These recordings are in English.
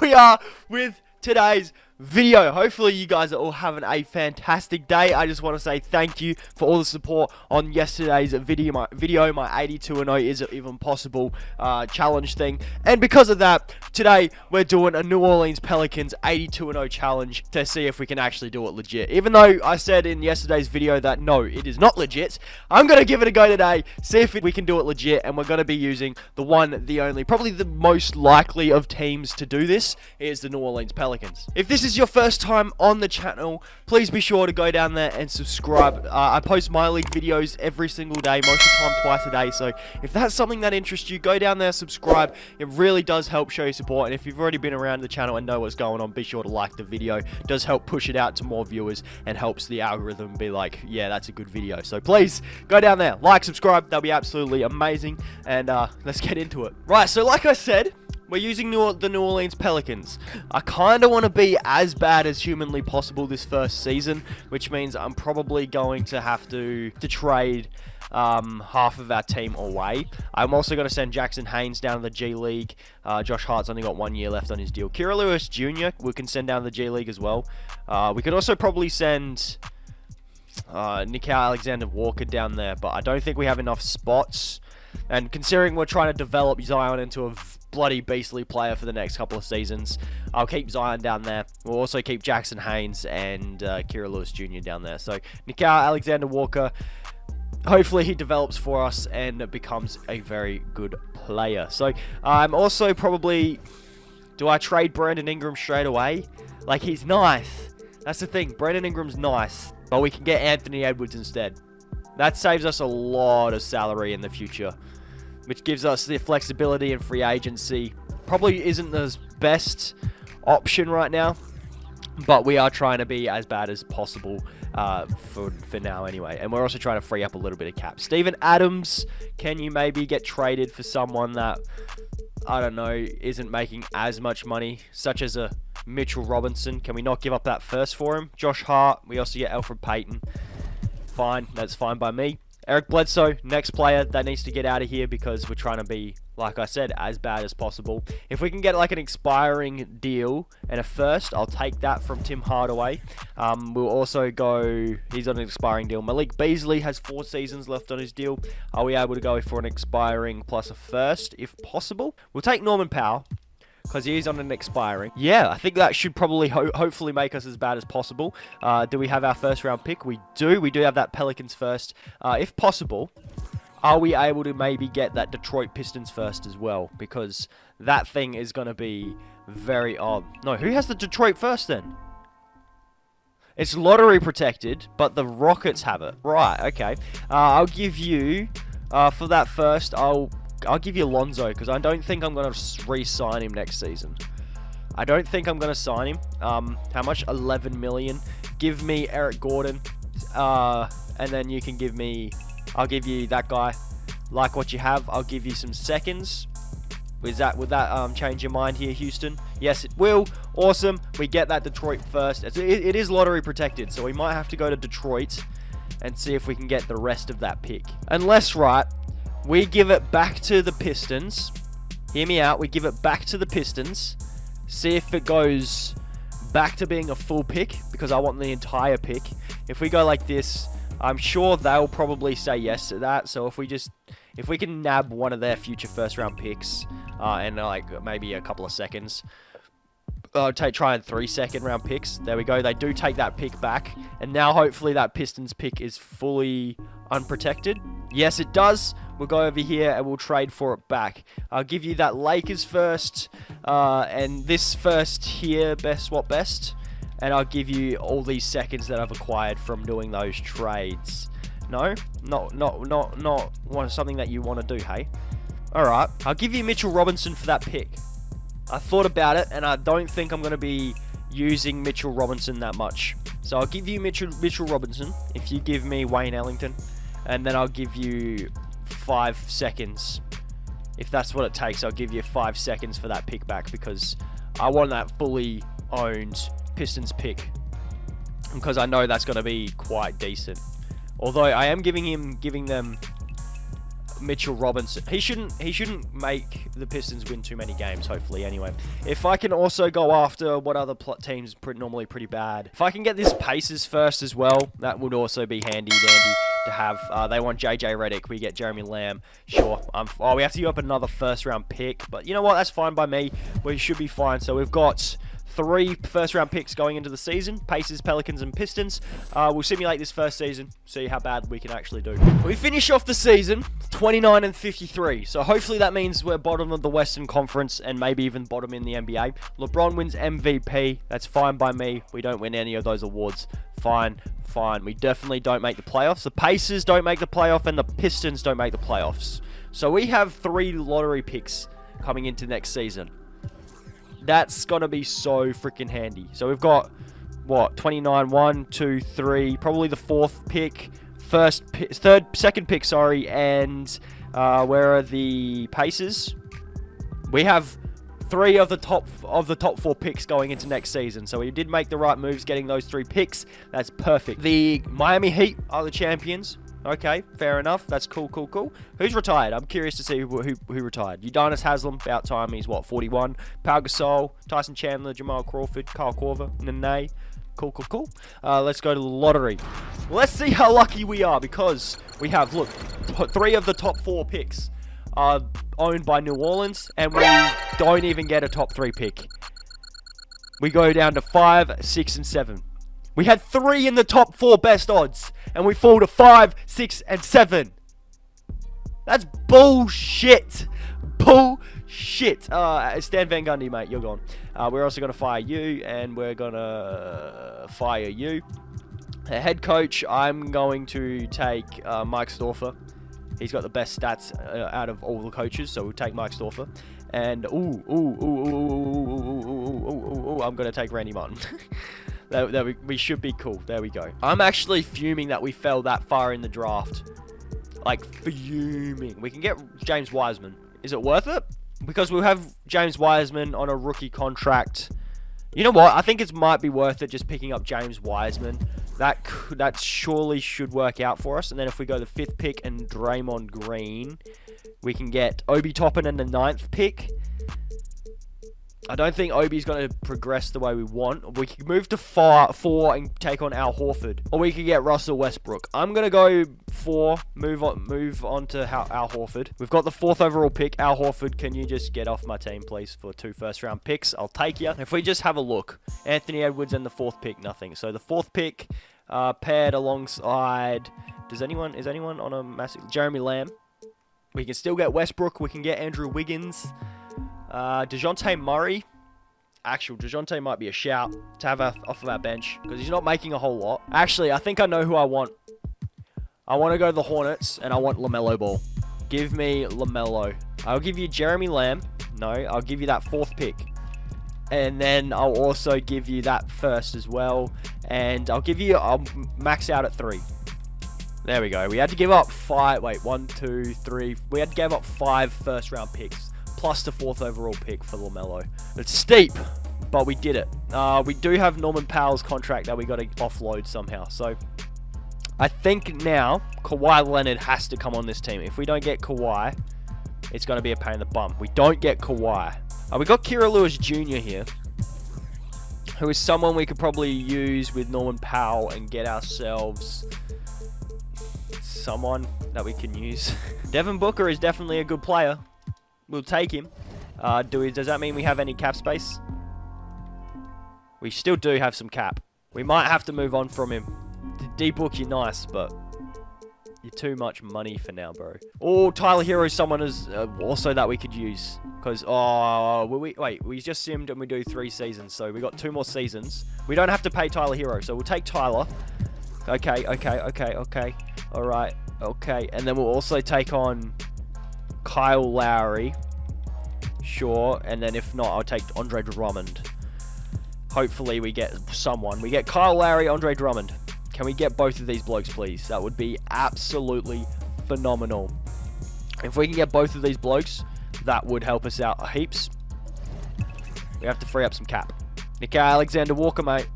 we are with today's video. Hopefully you guys are all having a fantastic day. I just want to say thank you for all the support on yesterday's video. My 82-0 is it even possible challenge thing, and because of that, today we're doing a New Orleans Pelicans 82-0 challenge to see if we can actually do it legit. Even though I said in yesterday's video that no, it is not legit, I'm gonna give it a go today, see if we can do it legit, and we're gonna be using the one, the only, probably the most likely of teams to do this is the New Orleans Pelicans. If this is your first time on the channel, please be sure to go down there and subscribe. I post MyLeague videos every single day, most of the time twice a day, so if that's something that interests you, go down there, subscribe. It really does help show your support, and if you've already been around the channel and know what's going on, be sure to like the video. It does help push it out to more viewers and helps the algorithm be like, yeah, that's a good video. So please go down there, like, subscribe, that'll be absolutely amazing, and let's get into it. Right, so like I said, we're using the New Orleans Pelicans. I kind of want to be as bad as humanly possible this first season, which means I'm probably going to have to trade half of our team away. I'm also going to send Jackson Haynes down to the G League. Josh Hart's only got 1 year left on his deal. Kira Lewis Jr. we can send down to the G League as well. We could also probably send Nickel Alexander-Walker down there, but I don't think we have enough spots. And considering we're trying to develop Zion into a bloody beastly player for the next couple of seasons, I'll keep Zion down there. We'll also keep Jackson Haynes and Kira Lewis Jr. down there. So Nickel Alexander-Walker, hopefully he develops for us and becomes a very good player. So I'm also probably, do I trade Brandon Ingram straight away? Like, he's nice. That's the thing. Brandon Ingram's nice, but we can get Anthony Edwards instead. That saves us a lot of salary in the future, which gives us the flexibility and free agency. Probably isn't the best option right now, but we are trying to be as bad as possible for now anyway. And we're also trying to free up a little bit of cap. Steven Adams, can you maybe get traded for someone that, I don't know, isn't making as much money, such as a Mitchell Robinson? Can we not give up that first for him? Josh Hart, we also get Alfred Payton. Fine, that's fine by me. Eric Bledsoe, next player that needs to get out of here because we're trying to be, like I said, as bad as possible. If we can get like an expiring deal and a first, I'll take that from Tim Hardaway. We'll also go, he's on an expiring deal. Malik Beasley has 4 seasons left on his deal. Are we able to go for an expiring plus a first if possible? We'll take Norman Powell, because he is on an expiring. Yeah, I think that should probably hopefully make us as bad as possible. Do we have our first round pick? We do. We do have that Pelicans first. If possible, are we able to maybe get that Detroit Pistons first as well? Because that thing is going to be very odd. No, who has the Detroit first then? It's lottery protected, but the Rockets have it. Right, okay. I'll give you, for that first, I'll give you Lonzo, because I don't think I'm going to re-sign him next season. I don't think I'm going to sign him. How much? 11 million. Give me Eric Gordon. And then you can give me, I'll give you that guy. Like what you have. I'll give you some seconds. Would that change your mind here, Houston? Yes, it will. Awesome. We get that Detroit first. It is lottery protected, so we might have to go to Detroit and see if we can get the rest of that pick. Unless, right, we give it back to the Pistons. Hear me out. We give it back to the Pistons. See if it goes back to being a full pick, because I want the entire pick. If we go like this, I'm sure they'll probably say yes to that. So if we can nab one of their future first round picks and like maybe a couple of seconds, try and 3 second round picks. There we go. They do take that pick back, and now hopefully that Pistons pick is fully unprotected. Yes, it does. We'll go over here and we'll trade for it back. I'll give you that Lakers first, and this first here, best swap best, and I'll give you all these seconds that I've acquired from doing those trades. No, not something that you want to do, hey? All right, I'll give you Mitchell Robinson for that pick. I thought about it, and I don't think I'm going to be using Mitchell Robinson that much. So I'll give you Mitchell Robinson if you give me Wayne Ellington, and then I'll give you 5 seconds. If that's what it takes, I'll give you 5 seconds for that pick back, because I want that fully owned Pistons pick, because I know that's going to be quite decent. Although I am giving them Mitchell Robinson. He shouldn't make the Pistons win too many games, hopefully, anyway. If I can also go after what other teams normally pretty bad. If I can get this Pacers first as well, that would also be handy dandy to have. They want JJ Redick. We get Jeremy Lamb. Sure. Oh, we have to give up another first-round pick. But you know what? That's fine by me. We should be fine. So we've got 3 first-round picks going into the season. Pacers, Pelicans, and Pistons. We'll simulate this first season, see how bad we can actually do. We finish off the season 29-53. So hopefully that means we're bottom of the Western Conference and maybe even bottom in the NBA. LeBron wins MVP. That's fine by me. We don't win any of those awards. Fine. We definitely don't make the playoffs. The Pacers don't make the playoff, and the Pistons don't make the playoffs. So we have 3 lottery picks coming into next season. That's gonna be so freaking handy. So we've got what, 29, 1, 2, 3, probably the 4th pick, second pick, sorry, and where are the Pacers? We have 3 of the top 4 picks going into next season. So we did make the right moves getting those 3 picks. That's perfect. The Miami Heat are the champions. Okay, fair enough. That's cool. Who's retired? I'm curious to see who retired. Udonis Haslem, about time. He's what, 41? Pau Gasol, Tyson Chandler, Jamal Crawford, Kyle Korver, Nene. Cool. Let's go to the lottery. Let's see how lucky we are, because we have, look, 3 of the top 4 picks are owned by New Orleans, and we don't even get a top 3 pick. We go down to 5, 6, and 7. We had 3 in the top 4 best odds, and we fall to 5, 6, and 7. That's bullshit. Bullshit. Stan Van Gundy, mate, you're gone. We're also going to fire you, and we're going to fire you. The head coach, I'm going to take Mike Storfer. He's got the best stats out of all the coaches, so we'll take Mike Storfer. And, I'm going to take Randy Martin. We should be cool. There we go. I'm actually fuming that we fell that far in the draft. Like, fuming. We can get James Wiseman. Is it worth it? Because we'll have James Wiseman on a rookie contract. You know what? I think it might be worth it just picking up James Wiseman. That surely should work out for us. And then if we go the 5th pick and Draymond Green, we can get Obi Toppin in the 9th pick. I don't think Obi's going to progress the way we want. We could move to 4 and take on Al Horford. Or we could get Russell Westbrook. I'm going to go 4, move on to Al Horford. We've got the 4th overall pick. Al Horford, can you just get off my team, please, for 2 first-round picks? I'll take you. If we just have a look. Anthony Edwards and the 4th pick, nothing. So the 4th pick paired alongside... Is anyone on a massive... Jeremy Lamb. We can still get Westbrook. We can get Andrew Wiggins. DeJounte Murray. DeJounte might be a shout to have off of our bench, because he's not making a whole lot. Actually, I think I know who I want. I want to go to the Hornets, and I want LaMelo Ball. Give me LaMelo. I'll give you Jeremy Lamb. No, I'll give you that 4th pick. And then I'll also give you that 1st as well. And I'll max out at 3. There we go. We had to give up 5. Wait, 1, 2, 3. We had to give up 5 first-round picks. Plus the 4th overall pick for LaMelo. It's steep, but we did it. We do have Norman Powell's contract that we got to offload somehow. So I think now Kawhi Leonard has to come on this team. If we don't get Kawhi, it's going to be a pain in the bum. We don't get Kawhi. We got Kira Lewis Jr. here, who is someone we could probably use with Norman Powell and get ourselves someone that we can use. Devin Booker is definitely a good player. We'll take him. Does that mean we have any cap space? We still do have some cap. We might have to move on from him. D-Book, you're nice, but you're too much money for now, bro. Oh, Tyler Hero is someone also that we could use. Because, we just simmed and we do 3 seasons. So we got 2 more seasons. We don't have to pay Tyler Hero, so we'll take Tyler. Okay. All right, okay. And then we'll also take on Kyle Lowry. Sure. And then if not, I'll take Andre Drummond. Hopefully we get someone. We get Kyle Lowry, Andre Drummond. Can we get both of these blokes, please? That would be absolutely phenomenal. If we can get both of these blokes, that would help us out heaps. We have to free up some cap. Nick Alexander Walker, mate.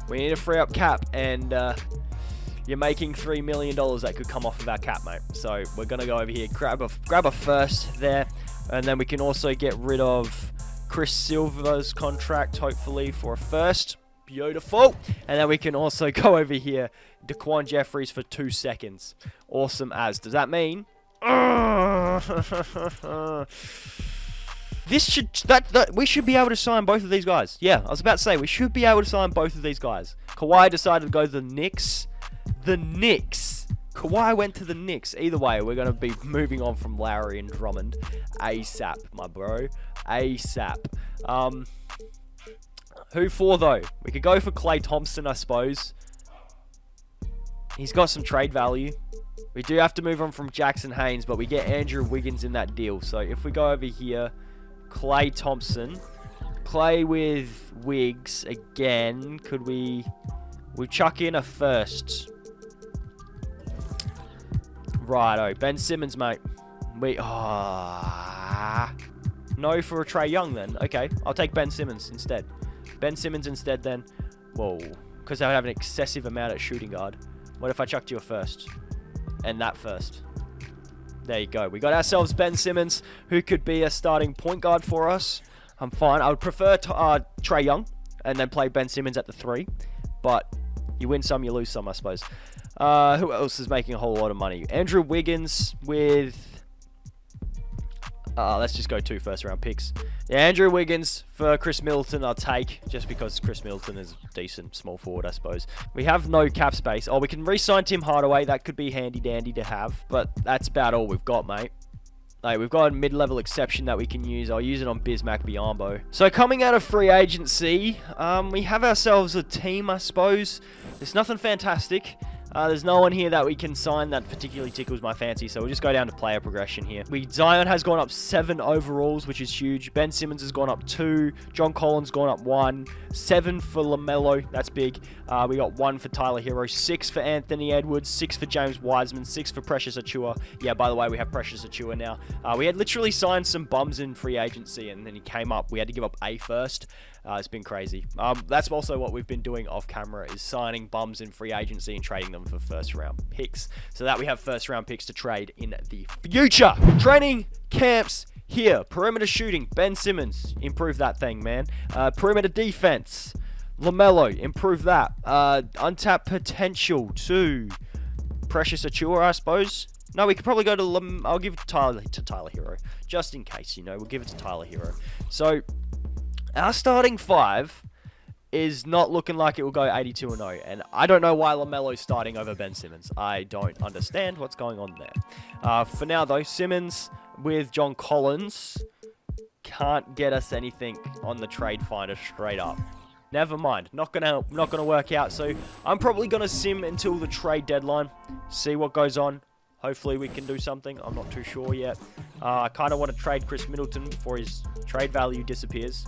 We need to free up cap, and you're making $3 million that could come off of our cap, mate. So we're going to go over here, grab a first there, and then we can also get rid of Chris Silver's contract, hopefully, for a first. Beautiful. And then we can also go over here, Daquan Jeffries for 2 seconds. Awesome as. Does that mean... we should be able to sign both of these guys. Yeah, I was about to say, we should be able to sign both of these guys. Kawhi decided to go to the Knicks. The Knicks. Kawhi went to the Knicks. Either way, we're going to be moving on from Lowry and Drummond ASAP, my bro. ASAP. Who for, though? We could go for Klay Thompson, I suppose. He's got some trade value. We do have to move on from Jackson Haynes, but we get Andrew Wiggins in that deal. So if we go over here, Klay Thompson, play with Wiggs again. Could we chuck in a first? Righto, Ben Simmons, mate. No for a Trae Young then. Okay, I'll take Ben Simmons instead. Ben Simmons instead then. Whoa, because I would have an excessive amount at shooting guard. What if I chucked you a first? And that first. There you go. We got ourselves Ben Simmons, who could be a starting point guard for us. I'm fine. I would prefer Trae Young and then play Ben Simmons at the 3. But you win some, you lose some, I suppose. Who else is making a whole lot of money? Andrew Wiggins with... let's just go 2 first-round picks. Yeah, Andrew Wiggins for Chris Middleton I'll take, just because Chris Middleton is a decent small forward, I suppose. We have no cap space. Oh, we can re-sign Tim Hardaway. That could be handy-dandy to have, but that's about all we've got, mate. Like, we've got a mid-level exception that we can use. I'll use it on Bismack Biyombo. So, coming out of free agency, we have ourselves a team, I suppose. There's nothing fantastic. There's no one here that we can sign that particularly tickles my fancy, so we'll just go down to player progression here. Zion has gone up 7 overalls, which is huge. Ben Simmons has gone up 2. John Collins gone up 1. 7 for LaMelo, that's big. We got 1 for Tyler Hero, 6 for Anthony Edwards, 6 for James Wiseman, 6 for Precious Achiuwa. Yeah, by the way, we have Precious Achiuwa now. We had literally signed some bums in free agency, and then he came up. We had to give up a first. It's been crazy. That's also what we've been doing off camera, is signing bums in free agency and trading them for first round picks, so that we have first round picks to trade in the future. Training camps here. Perimeter shooting, Ben Simmons, improve that thing, man. Perimeter defense, LaMelo, improve that. Untapped potential to Precious Achiuwa, I suppose. No, we could probably go to I'll give it to Tyler Hero, just in case, you know. We'll give it to Tyler Hero. So our starting 5 is not looking like it will go 82-0, and I don't know why LaMelo's starting over Ben Simmons. I don't understand what's going on there. For now, though, Simmons with John Collins can't get us anything on the trade finder straight up. Never mind, not gonna work out. So I'm probably gonna sim until the trade deadline, see what goes on. Hopefully we can do something. I'm not too sure yet. I kind of want to trade Chris Middleton before his trade value disappears,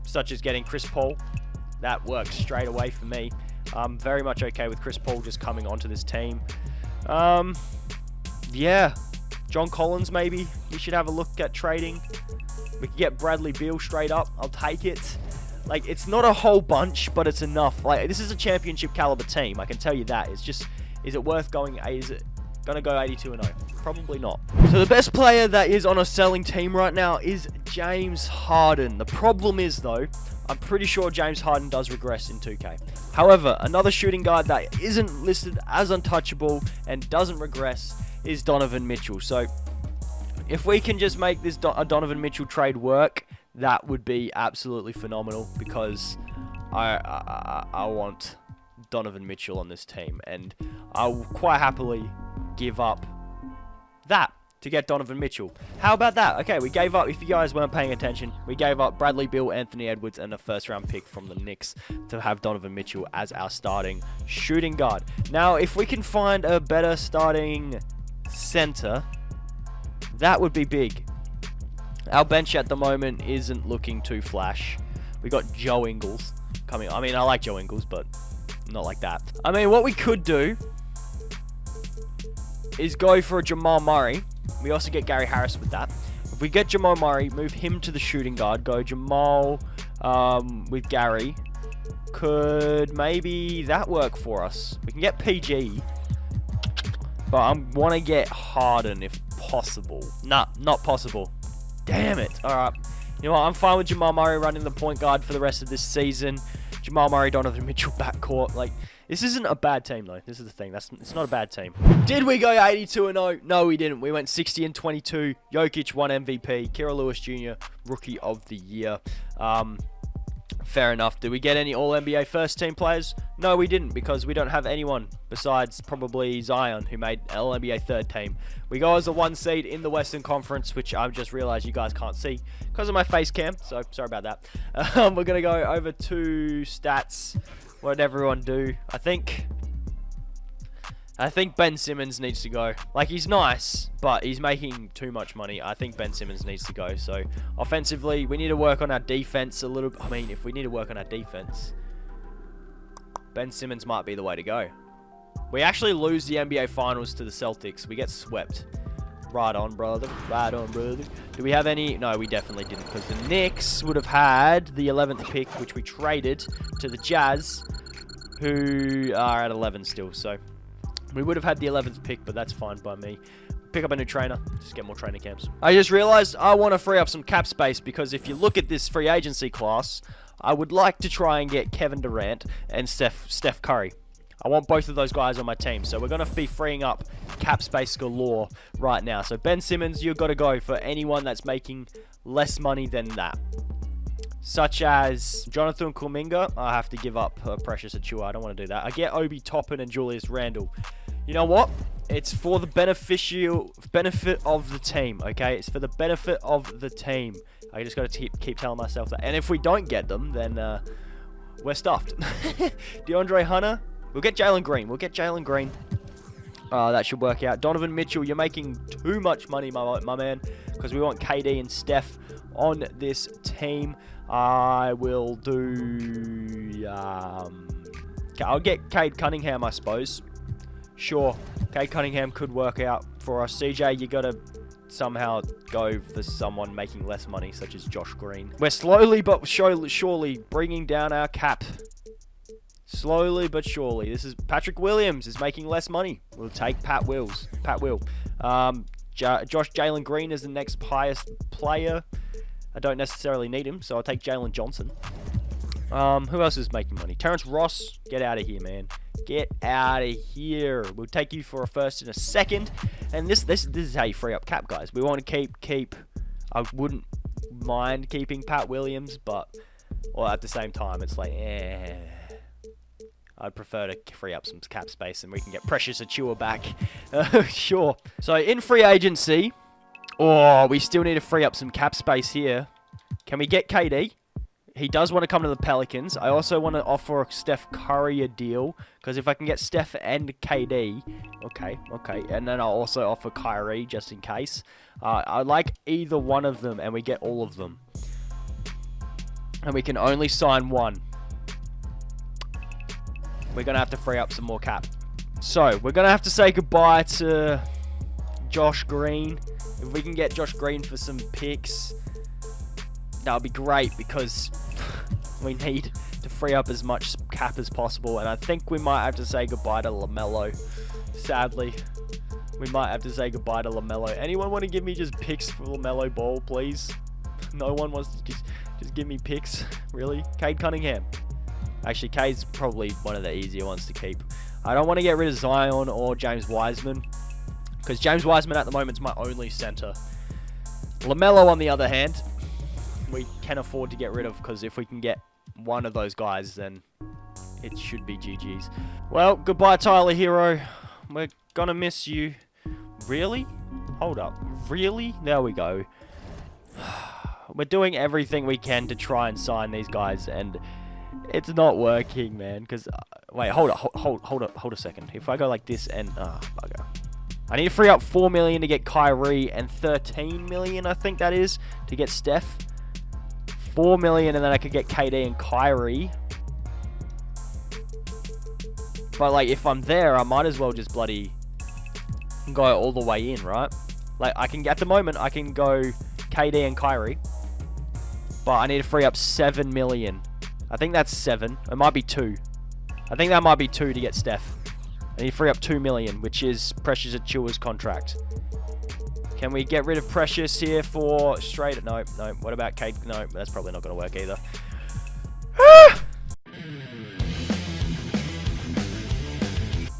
such as getting Chris Paul. That works straight away for me. I'm very much okay with Chris Paul just coming onto this team. Yeah, John Collins maybe. We should have a look at trading. We can get Bradley Beal straight up. I'll take it. Like, it's not a whole bunch, but it's enough. Like, this is a championship caliber team. I can tell you that. It's just, is it worth going? Is it gonna go 82-0? Probably not. So the best player that is on a selling team right now is James Harden. The problem is, though, I'm pretty sure James Harden does regress in 2K. However, another shooting guard that isn't listed as untouchable and doesn't regress is Donovan Mitchell. So if we can just make this Donovan Mitchell trade work, that would be absolutely phenomenal, because I want Donovan Mitchell on this team, and I'll quite happily give up that to get Donovan Mitchell. How about that? Okay, we gave up, if you guys weren't paying attention, we gave up Bradley Beal, Anthony Edwards, and a first-round pick from the Knicks to have Donovan Mitchell as our starting shooting guard. Now, if we can find a better starting center, that would be big. Our bench at the moment isn't looking too flash. We got Joe Ingles coming. I mean, I like Joe Ingles, but not like that. I mean, what we could do is go for a Jamal Murray. We also get Gary Harris with that. If we get Jamal Murray, move him to the shooting guard, go Jamal with Gary. Could maybe that work for us? We can get PG, but I want to get Harden if possible. Nah, not possible. Damn it. Alright. You know what? I'm fine with Jamal Murray running the point guard for the rest of this season. Jamal Murray, Donovan Mitchell backcourt. Like, this isn't a bad team, though. This is the thing. It's not a bad team. Did we go 82-0? No, we didn't. We went 60-22. Jokic won MVP. Kira Lewis Jr., Rookie of the Year. Fair enough. Did we get any All-NBA first-team players? No, we didn't, because we don't have anyone besides probably Zion, who made All-NBA third team. We go as a 1 seed in the Western Conference, which I've just realized you guys can't see because of my face cam, so sorry about that. We're going to go over to stats. What did everyone do? I think Ben Simmons needs to go. Like, he's nice, but he's making too much money. I think Ben Simmons needs to go. So, offensively, we need to work on our defense a little. I mean, if we need to work on our defense, Ben Simmons might be the way to go. We actually lose the NBA Finals to the Celtics. We get swept. Right on, brother. Right on, brother. Do we have any? No, we definitely didn't, because the Knicks would have had the 11th pick, which we traded to the Jazz, who are at 11 still. So, we would have had the 11th pick, but that's fine by me. Pick up a new trainer. Just get more training camps. I just realized I want to free up some cap space, because if you look at this free agency class, I would like to try and get Kevin Durant and Steph Curry. I want both of those guys on my team. So we're going to be freeing up cap space galore right now. So Ben Simmons, you've got to go for anyone that's making less money than that. Such as Jonathan Kuminga. I have to give up Precious Achiuwa. I don't want to do that. I get Obi Toppin and Julius Randle. You know what? It's for the benefit of the team, okay? It's for the benefit of the team. I just got to keep telling myself that. And if we don't get them, then we're stuffed. DeAndre Hunter. We'll get Jalen Green. That should work out. Donovan Mitchell, you're making too much money, my man, because we want KD and Steph on this team. I will do... I'll get Cade Cunningham, I suppose. Sure, Cade Cunningham could work out for us. CJ, you got to somehow go for someone making less money, such as Josh Green. We're slowly but surely bringing down our cap. Slowly but surely. This is Patrick Williams is making less money. We'll take Pat Will. Jalen Green is the next highest player. I don't necessarily need him, so I'll take Jalen Johnson. Who else is making money? Terrence Ross, get out of here, man. Get out of here. We'll take you for a first and a second. And this is how you free up cap, guys. We want to keep. I wouldn't mind keeping Pat Williams, but at the same time, it's like, I'd prefer to free up some cap space and we can get Precious Achiuwa back. Sure. So in free agency, we still need to free up some cap space here. Can we get KD? He does want to come to the Pelicans. I also want to offer Steph Curry a deal, because if I can get Steph and KD, okay. And then I'll also offer Kyrie just in case. I like either one of them and we get all of them. And we can only sign one. We're going to have to free up some more cap. So, we're going to have to say goodbye to Josh Green. If we can get Josh Green for some picks, that would be great, because we need to free up as much cap as possible. And I think we might have to say goodbye to LaMelo. Sadly, we might have to say goodbye to LaMelo. Anyone want to give me just picks for LaMelo Ball, please? No one wants to just give me picks? Really? Cade Cunningham. Actually, Cade's probably one of the easier ones to keep. I don't want to get rid of Zion or James Wiseman, because James Wiseman at the moment is my only center. LaMelo, on the other hand, we can afford to get rid of, because if we can get one of those guys, then it should be GG's. Well, goodbye, Tyler Hero. We're gonna miss you. Really? Hold up. Really? There we go. We're doing everything we can to try and sign these guys, and it's not working, man. Because wait, hold a second. If I go like this and bugger. I need to free up 4 million to get Kyrie, and 13 million, I think that is, to get Steph. 4 million, and then I could get KD and Kyrie. But like, if I'm there, I might as well just bloody go all the way in, right? Like, I can, at the moment, I can go KD and Kyrie, but I need to free up 7 million. I think that's 7. It might be 2. I think that might be 2 to get Steph. And you free up 2 million, which is Precious Achiuwa's contract. Can we get rid of Precious here for straight? No. What about Kate? No, that's probably not going to work either.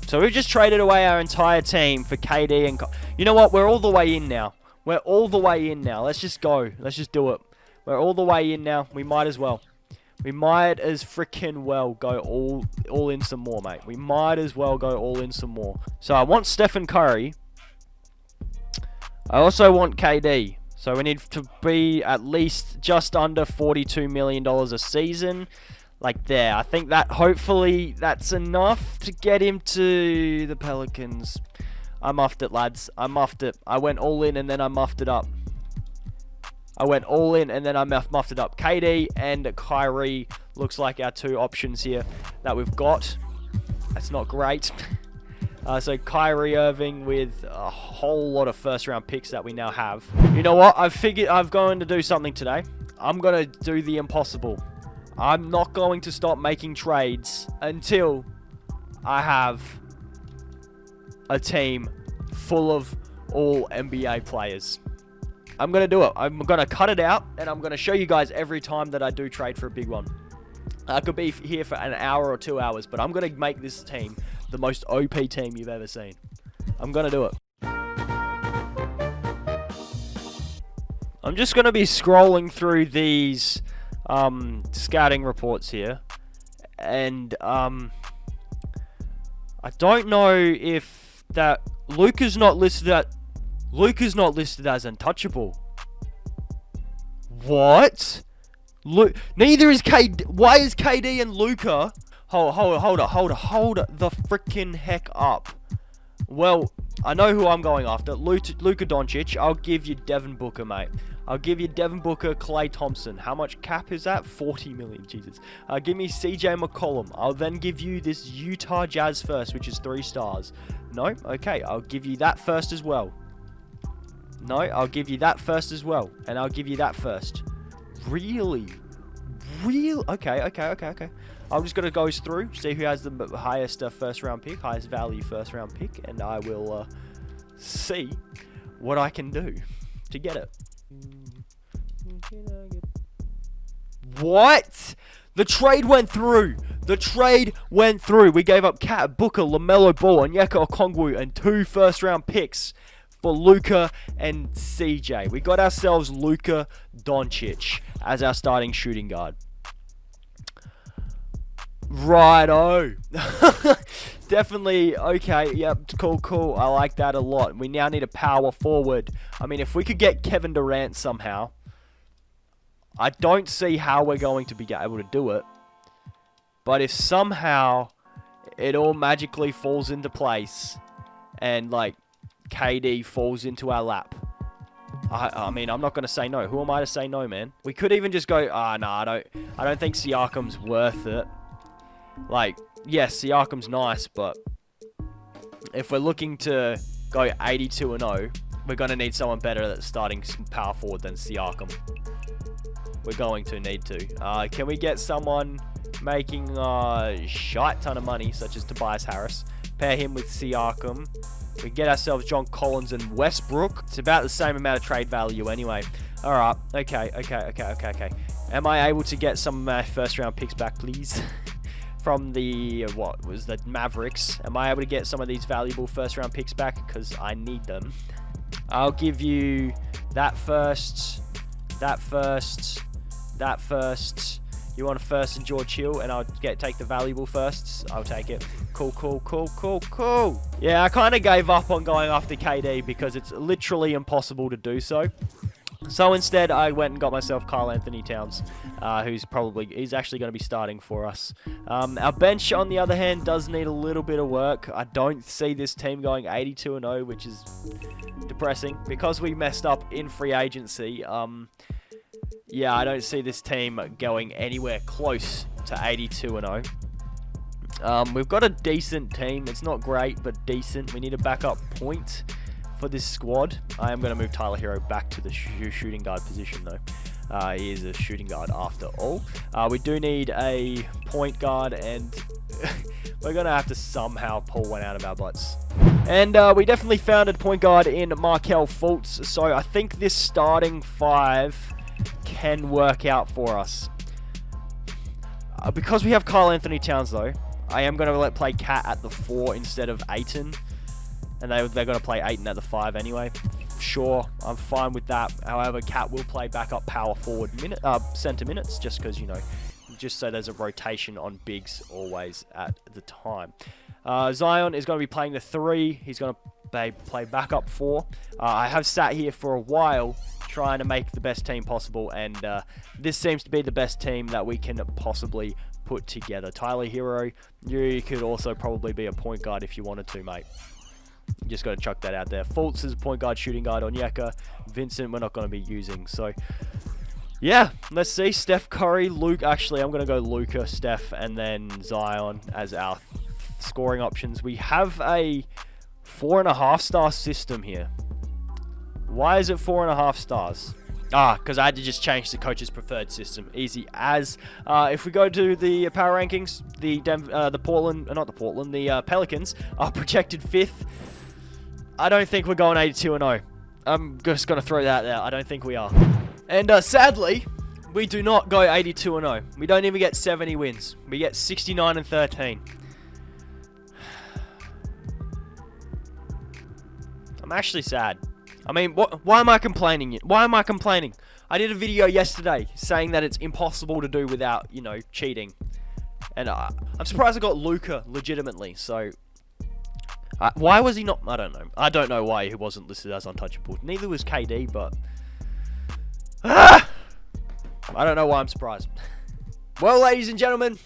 So we've just traded away our entire team for KD and... You know what? We're all the way in now. We're all the way in now. Let's just go. Let's just do it. We're all the way in now. We might as well. We might as freaking well go all in some more, mate. We might as well go all in some more. So I want Stephen Curry. I also want KD. So we need to be at least just under $42 million a season. Like there. I think that hopefully that's enough to get him to the Pelicans. I muffed it, lads. I muffed it. I went all in and then I muffed it up. I went all in and then I muffed it up. KD and Kyrie looks like our 2 options here that we've got. That's not great. So Kyrie Irving with a whole lot of first-round picks that we now have. You know what? I've figured I'm going to do something today. I'm going to do the impossible. I'm not going to stop making trades until I have a team full of all NBA players. I'm going to do it. I'm going to cut it out, and I'm going to show you guys every time that I do trade for a big one. I could be here for an hour or 2 hours, but I'm going to make this team the most OP team you've ever seen. I'm going to do it. I'm just going to be scrolling through these scouting reports here, and I don't know if that Luka's not listed as untouchable. What? Neither is KD. Why is KD and Luka? Hold it the freaking heck up. Well, I know who I'm going after. Luka Doncic. I'll give you Devin Booker, mate. I'll give you Devin Booker, Klay Thompson. How much cap is that? 40 million, Jesus. Give me CJ McCollum. I'll then give you this Utah Jazz first, which is 3 stars. No? Okay, I'll give you that first as well. No, I'll give you that first as well. And I'll give you that first. Really? Okay. I'm just going to go through, see who has the highest first round pick, highest value first round pick, and I will see what I can do to get it. What? The trade went through. We gave up Cat, Booker, LaMelo Ball, and Onyeka Okongwu, and 2 first round picks for Luka and CJ. We got ourselves Luka Doncic as our starting shooting guard. Righto. Definitely, okay, yep, cool. I like that a lot. We now need a power forward. I mean, if we could get Kevin Durant somehow, I don't see how we're going to be able to do it. But if somehow it all magically falls into place and, like, KD falls into our lap, I mean, I'm not going to say no. Who am I to say no, man? We could even just go, no, I don't think Siakam's worth it. Like, yes, Siakam's nice, but if we're looking to go 82-0, we're going to need someone better that's starting power forward than Siakam. We're going to need to. Can we get someone making a shite ton of money, such as Tobias Harris? Pair him with Siakam. We get ourselves John Collins and Westbrook. It's about the same amount of trade value anyway. Alright, okay. Am I able to get some of my first round picks back, please? From the, what was the Mavericks. Am I able to get some of these valuable first round picks back? Because I need them. I'll give you that first. You want a first and George Hill, and I'll take the valuable firsts. I'll take it. Cool. Yeah, I kind of gave up on going after KD because it's literally impossible to do so. So instead, I went and got myself Karl Anthony Towns, he's actually going to be starting for us. Our bench, on the other hand, does need a little bit of work. I don't see this team going 82-0, which is depressing because we messed up in free agency. Yeah, I don't see this team going anywhere close to 82-0. We've got a decent team. It's not great, but decent. We need a backup point for this squad. I am going to move Tyler Hero back to the shooting guard position, though. He is a shooting guard after all. We do need a point guard, and we're going to have to somehow pull one out of our butts. And we definitely found a point guard in Markelle Fultz, so I think this starting 5 can work out for us. Because we have Karl Anthony Towns, though, I am going to play Cat at the 4 instead of Ayton. And they're going to play Ayton at the 5 anyway. Sure, I'm fine with that. However, Cat will play backup power forward center minutes, just because, you know, just so there's a rotation on bigs always at the time. Zion is going to be playing the 3. He's going to play backup 4. I have sat here for a while trying to make the best team possible, and this seems to be the best team that we can possibly put together. Tyler Hero, you could also probably be a point guard if you wanted to, mate. You just got to chuck that out there. Fultz is point guard, shooting guard. Onyeka, Vincent, we're not going to be using. So, yeah, let's see. Steph Curry, Luke. Actually, I'm going to go Luka, Steph, and then Zion as our scoring options. We have a 4.5-star system here. Why is it 4.5 stars? Because I had to just change the coach's preferred system. Easy as. If we go to the power rankings, the Pelicans are projected 5th. I don't think we're going 82-0. I'm just going to throw that out there. I don't think we are. And sadly, we do not go 82-0. We don't even get 70 wins. We get 69-13. I'm actually sad. I mean, why am I complaining? Why am I complaining? I did a video yesterday saying that it's impossible to do without, you know, cheating. And I'm surprised I got Luka legitimately. So, why was he not? I don't know. I don't know why he wasn't listed as untouchable. Neither was KD, but I don't know why I'm surprised. Well, ladies and gentlemen,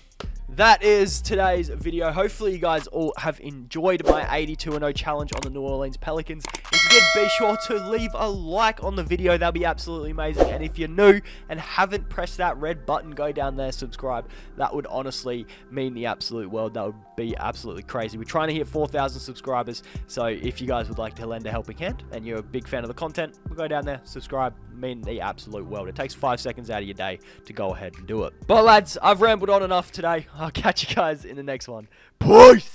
that is today's video. Hopefully you guys all have enjoyed my 82-0 challenge on the New Orleans Pelicans. If you did, be sure to leave a like on the video. That'd be absolutely amazing. And if you're new and haven't pressed that red button, go down there, subscribe. That would honestly mean the absolute world. That would be absolutely crazy. We're trying to hit 4,000 subscribers. So if you guys would like to lend a helping hand and you're a big fan of the content, go down there, subscribe. Mean the absolute world. It takes 5 seconds out of your day to go ahead and do it. But lads, I've rambled on enough today. I'll catch you guys in the next one. Peace!